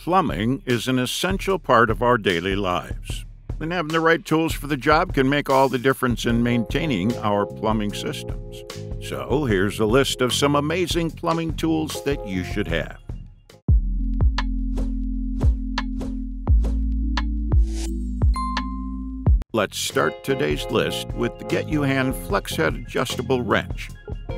Plumbing is an essential part of our daily lives, and having the right tools for the job can make all the difference in maintaining our plumbing systems. So here's a list of some amazing plumbing tools that you should have. Let's start today's list with the Get You Hand Flex Head Adjustable Wrench.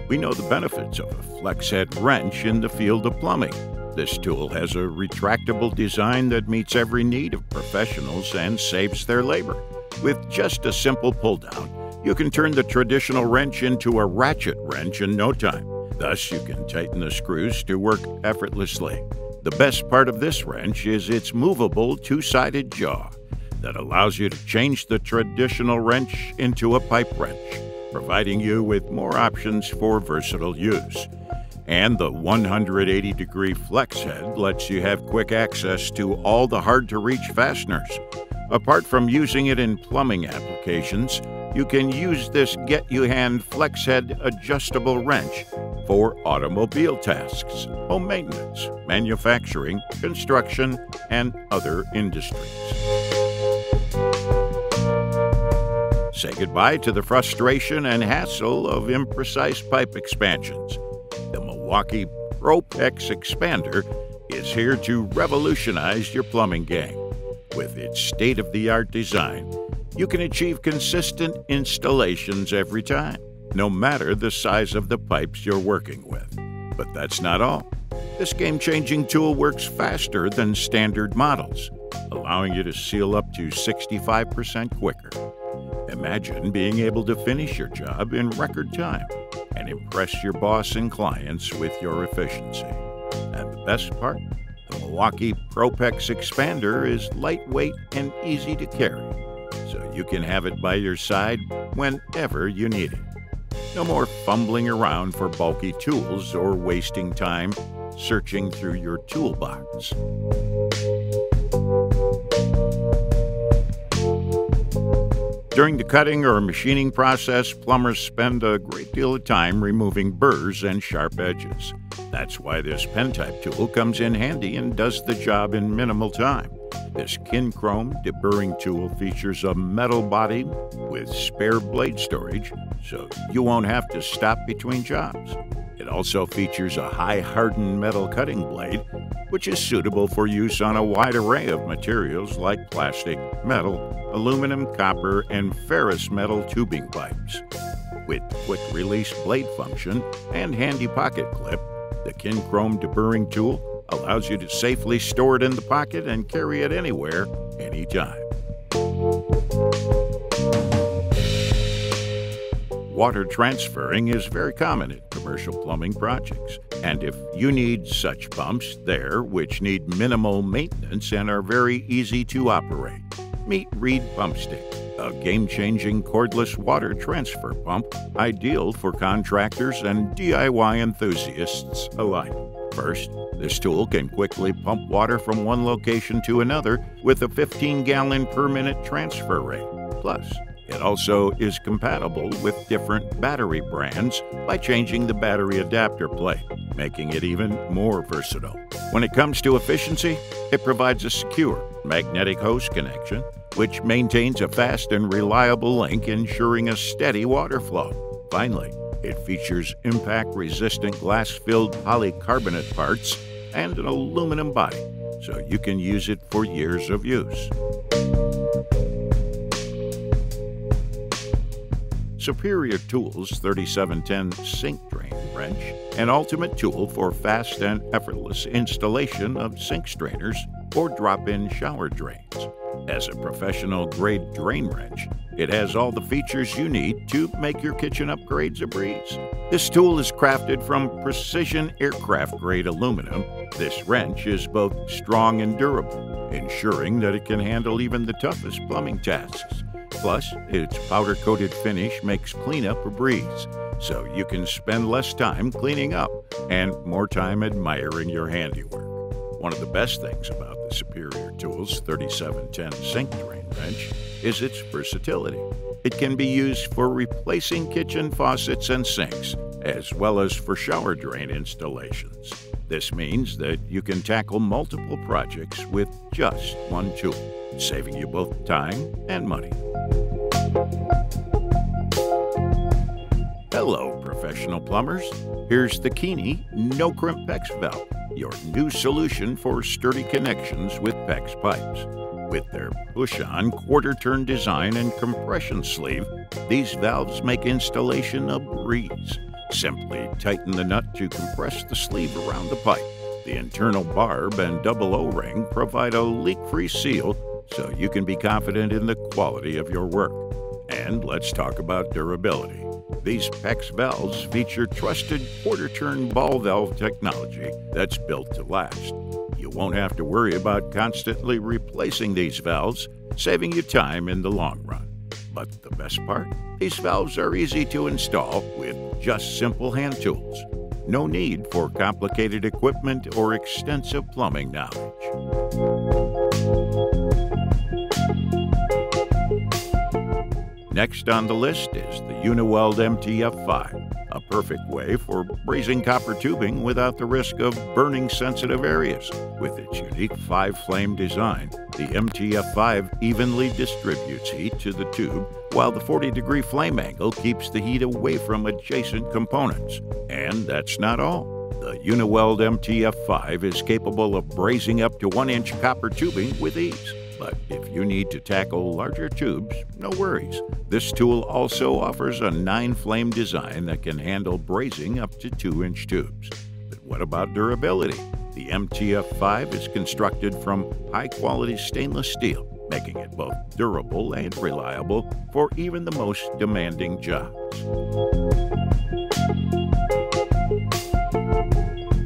We know the benefits of a flex head wrench in the field of plumbing. This tool has a retractable design that meets every need of professionals and saves their labor. With just a simple pull-down, you can turn the traditional wrench into a ratchet wrench in no time. Thus, you can tighten the screws to work effortlessly. The best part of this wrench is its movable two-sided jaw that allows you to change the traditional wrench into a pipe wrench, providing you with more options for versatile use. And the 180-degree flex head lets you have quick access to all the hard-to-reach fasteners. Apart from using it in plumbing applications, you can use this Get You Hand Flex Head Adjustable Wrench for automobile tasks, home maintenance, manufacturing, construction, and other industries. Say goodbye to the frustration and hassle of imprecise pipe expansions. The Milwaukee Pro PEX Expander is here to revolutionize your plumbing game. With its state-of-the-art design, you can achieve consistent installations every time, no matter the size of the pipes you're working with. But that's not all. This game-changing tool works faster than standard models, allowing you to seal up to 65% quicker. Imagine being able to finish your job in record time and impress your boss and clients with your efficiency. And the best part, the Milwaukee Pro PEX Expander is lightweight and easy to carry, so you can have it by your side whenever you need it. No more fumbling around for bulky tools or wasting time searching through your toolbox. During the cutting or machining process, plumbers spend a great deal of time removing burrs and sharp edges. That's why this pen-type tool comes in handy and does the job in minimal time. This Chrome Deburring tool features a metal body with spare blade storage, so you won't have to stop between jobs. It also features a high-hardened metal cutting blade, which is suitable for use on a wide array of materials like plastic, metal, aluminum, copper, and ferrous metal tubing pipes. With quick-release blade function and handy pocket clip, the Chrome Deburring tool allows you to safely store it in the pocket and carry it anywhere, anytime. Water transferring is very common in commercial plumbing projects, and if you need such pumps there which need minimal maintenance and are very easy to operate, meet Bumpstick, a game-changing cordless water transfer pump ideal for contractors and DIY enthusiasts alike. First, this tool can quickly pump water from one location to another with a 15-gallon per minute transfer rate. Plus, it also is compatible with different battery brands by changing the battery adapter plate, making it even more versatile. When it comes to efficiency, it provides a secure magnetic hose connection, which maintains a fast and reliable link, ensuring a steady water flow. Finally, it features impact-resistant glass-filled polycarbonate parts and an aluminum body, so you can use it for years of use. Superior Tools 3710 Sink Drain Wrench, an ultimate tool for fast and effortless installation of sink strainers or drop-in shower drains. As a professional-grade drain wrench, it has all the features you need to make your kitchen upgrades a breeze. This tool is crafted from precision aircraft-grade aluminum. This wrench is both strong and durable, ensuring that it can handle even the toughest plumbing tasks. Plus, its powder-coated finish makes cleanup a breeze, so you can spend less time cleaning up and more time admiring your handiwork. One of the best things about the Superior Tools 3710 Sink Drain Wrench is its versatility. It can be used for replacing kitchen faucets and sinks, as well as for shower drain installations. This means that you can tackle multiple projects with just one tool, saving you both time and money. Hello, professional plumbers. Here's the Keeley No Crimp PEX valve, your new solution for sturdy connections with PEX pipes. With their push-on quarter-turn design and compression sleeve, these valves make installation a breeze. Simply tighten the nut to compress the sleeve around the pipe. The internal barb and double O-ring provide a leak-free seal so you can be confident in the quality of your work. And let's talk about durability. These PEX valves feature trusted quarter-turn ball valve technology that's built to last. You won't have to worry about constantly replacing these valves, saving you time in the long run. But the best part? These valves are easy to install with just simple hand tools. No need for complicated equipment or extensive plumbing knowledge. Next on the list is the Uniweld MTF5, a perfect way for brazing copper tubing without the risk of burning sensitive areas. With its unique 5-flame design, the MTF5 evenly distributes heat to the tube, while the 40-degree flame angle keeps the heat away from adjacent components. And that's not all. The Uniweld MTF5 is capable of brazing up to 1-inch copper tubing with ease. But if you need to tackle larger tubes, no worries. This tool also offers a 9-flame design that can handle brazing up to 2-inch tubes. But what about durability? The MTF5 is constructed from high-quality stainless steel, making it both durable and reliable for even the most demanding jobs.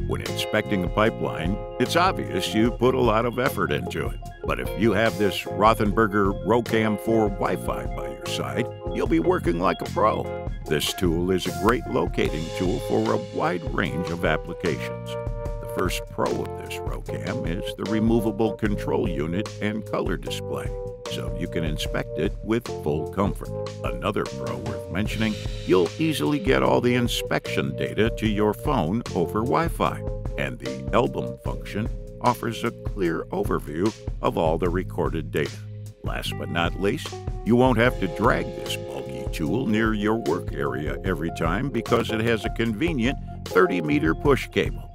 When inspecting a pipeline, it's obvious you put a lot of effort into it. But if you have this Rothenberger Road Cam 4 Wi-Fi by your side, you'll be working like a pro. This tool is a great locating tool for a wide range of applications. The first pro of this Road Cam is the removable control unit and color display, so you can inspect it with full comfort. Another pro worth mentioning, you'll easily get all the inspection data to your phone over Wi-Fi, and the album function offers a clear overview of all the recorded data. Last but not least, you won't have to drag this bulky tool near your work area every time because it has a convenient 30-meter push cable.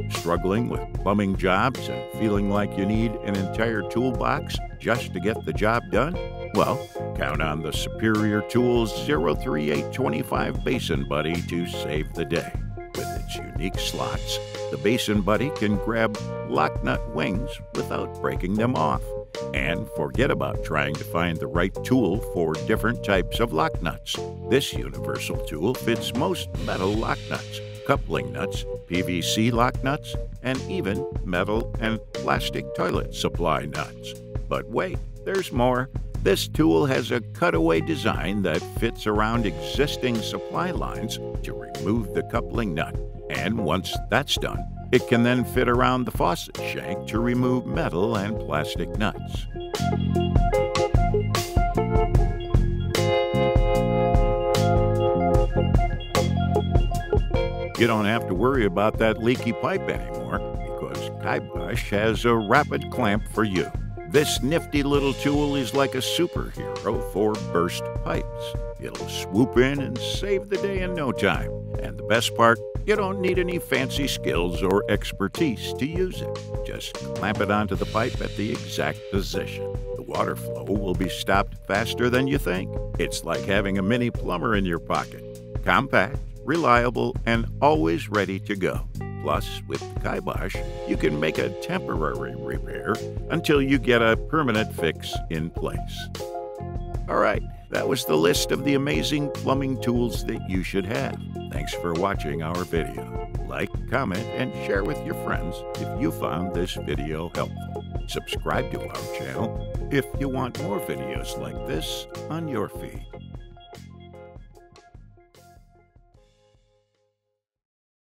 Struggling with plumbing jobs and feeling like you need an entire toolbox just to get the job done? Well, count on the Superior Tools 03825 Basin Buddy to save the day. With its unique slots, the Basin Buddy can grab lock nut wings without breaking them off. And forget about trying to find the right tool for different types of lock nuts. This universal tool fits most metal lock nuts, coupling nuts, PVC lock nuts, and even metal and plastic toilet supply nuts. But wait, there's more. This tool has a cutaway design that fits around existing supply lines to remove the coupling nut. And once that's done, it can then fit around the faucet shank to remove metal and plastic nuts. You don't have to worry about that leaky pipe anymore because Kibosh has a rapid clamp for you. This nifty little tool is like a superhero for burst pipes. It'll swoop in and save the day in no time. And the best part, you don't need any fancy skills or expertise to use it. Just clamp it onto the pipe at the exact position. The water flow will be stopped faster than you think. It's like having a mini plumber in your pocket. Compact, reliable, and always ready to go. Plus, with the Kibosh, you can make a temporary repair until you get a permanent fix in place. All right, that was the list of the amazing plumbing tools that you should have. Thanks for watching our video. Like, comment, and share with your friends if you found this video helpful. Subscribe to our channel if you want more videos like this on your feed.